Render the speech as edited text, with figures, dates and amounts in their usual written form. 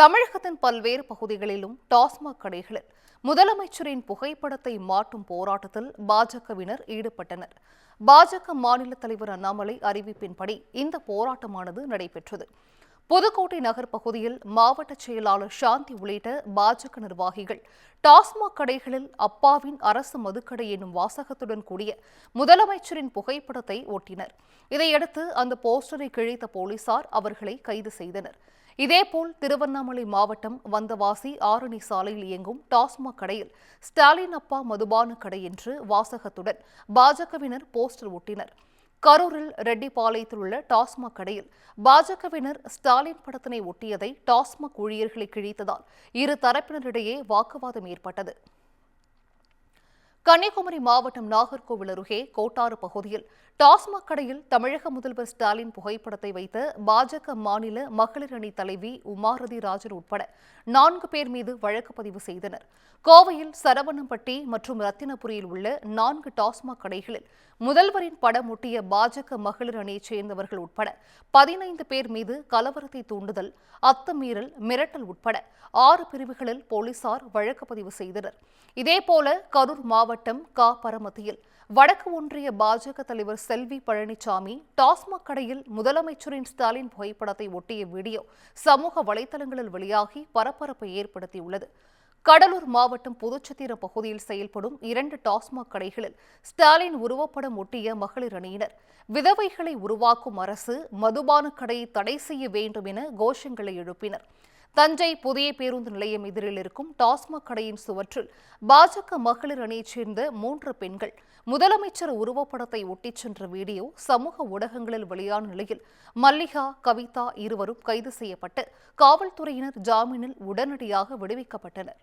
தமிழகத்தின் பல்வேறு பகுதிகளிலும் டாஸ்மாக் கடைகளில் முதலமைச்சரின் புகைப்படத்தை மாட்டும் போராட்டத்தில் பாஜகவினர் ஈடுபட்டனர். பாஜக மாநில தலைவர் அண்ணாமலை அறிவிப்பின்படி இந்த போராட்டமானது நடைபெற்றது. புதுக்கோட்டை நகர் பகுதியில் மாவட்ட செயலாளர் சாந்தி உள்ளிட்ட பாஜக நிர்வாகிகள் டாஸ்மாக் கடைகளில் அப்பாவின் அரசு மதுக்கடை என்னும் வாசகத்துடன் கூடிய முதலமைச்சரின் புகைப்படத்தை ஒட்டினர். இதையடுத்து அந்த போஸ்டரை கிழித்த போலீசார் அவர்களை கைது செய்தனர். இதேபோல் திருவண்ணாமலை மாவட்டம் வந்தவாசி ஆரணி சாலையில் இயங்கும் டாஸ்மாக் கடையில் ஸ்டாலின் அப்பா மதுபான கடை என்று வாசகத்துடன் பாஜகவினர் போஸ்டர் ஒட்டினர். கரூரில் ரெட்டிப்பாளையத்தில் உள்ள டாஸ்மாக் கடையில் பாஜகவினர் ஸ்டாலின் படத்தினை ஒட்டியதை டாஸ்மாக் ஊழியர்களை கிழித்ததால் இரு தரப்பினரிடையே வாக்குவாதம் ஏற்பட்டது. கன்னியாகுமரி மாவட்டம் நாகர்கோவில் அருகே கோட்டாறு பகுதியில் டாஸ்மாக் கடையில் தமிழக முதல்வர் ஸ்டாலின் புகைப்படத்தை வைத்த பாஜக மாநில மகளிர் அணி தலைவி உமாரதி ராஜன் உட்பட 4 பேர் மீது வழக்கு பதிவு செய்தனர். கோவையில் சரவணம்பட்டி மற்றும் ரத்தினபுரியில் உள்ள 4 டாஸ்மாக் கடைகளில் முதல்வரின் படம் ஒட்டிய பாஜக மகளிர் அணியைச் சேர்ந்தவர்கள் உட்பட 15 பேர் மீது கலவரத்தை தூண்டுதல், அத்துமீறல், மிரட்டல் உட்பட 6 பிரிவுகளில் போலீசார் வழக்கு பதிவு செய்தனர். இதேபோல கரூர் மாவட்டம் பரமத்தியில் வடக்கு ஒன்றிய பாஜக தலைவர் செல்வி பழனிசாமி டாஸ்மாக் கடையில் முதலமைச்சரின் ஸ்டாலின் புகைப்படத்தை ஒட்டிய வீடியோ சமூக வலைதளங்களில் வெளியாகி பரபரப்பை ஏற்படுத்தியுள்ளது. கடலூர் மாவட்டம் புதுச்சத்திரம் பகுதியில் செயல்படும் 2 டாஸ்மாக் கடைகளில் ஸ்டாலின் உருவப்படம் ஒட்டிய மகளிர் அணியினர் விதவைகளை உருவாக்கும் அரசு மதுபான கடையை தடை செய்ய வேண்டும் என கோஷங்களை எழுப்பினர். தஞ்சை புதிய பேருந்து நிலையம் எதிரில் இருக்கும் டாஸ்மாக் கடையின் சுவற்றில் பாஜக மகளிர் அணியைச் சேர்ந்த 3 பெண்கள் முதலமைச்சர் உருவப்படத்தை ஒட்டிச் சென்ற வீடியோ சமூக ஊடகங்களில் வெளியான நிலையில் மல்லிகா, கவிதா இருவரும் கைது செய்யப்பட்டு காவல்துறையினர் ஜாமீனில் உடனடியாக விடுவிக்கப்பட்டனர்.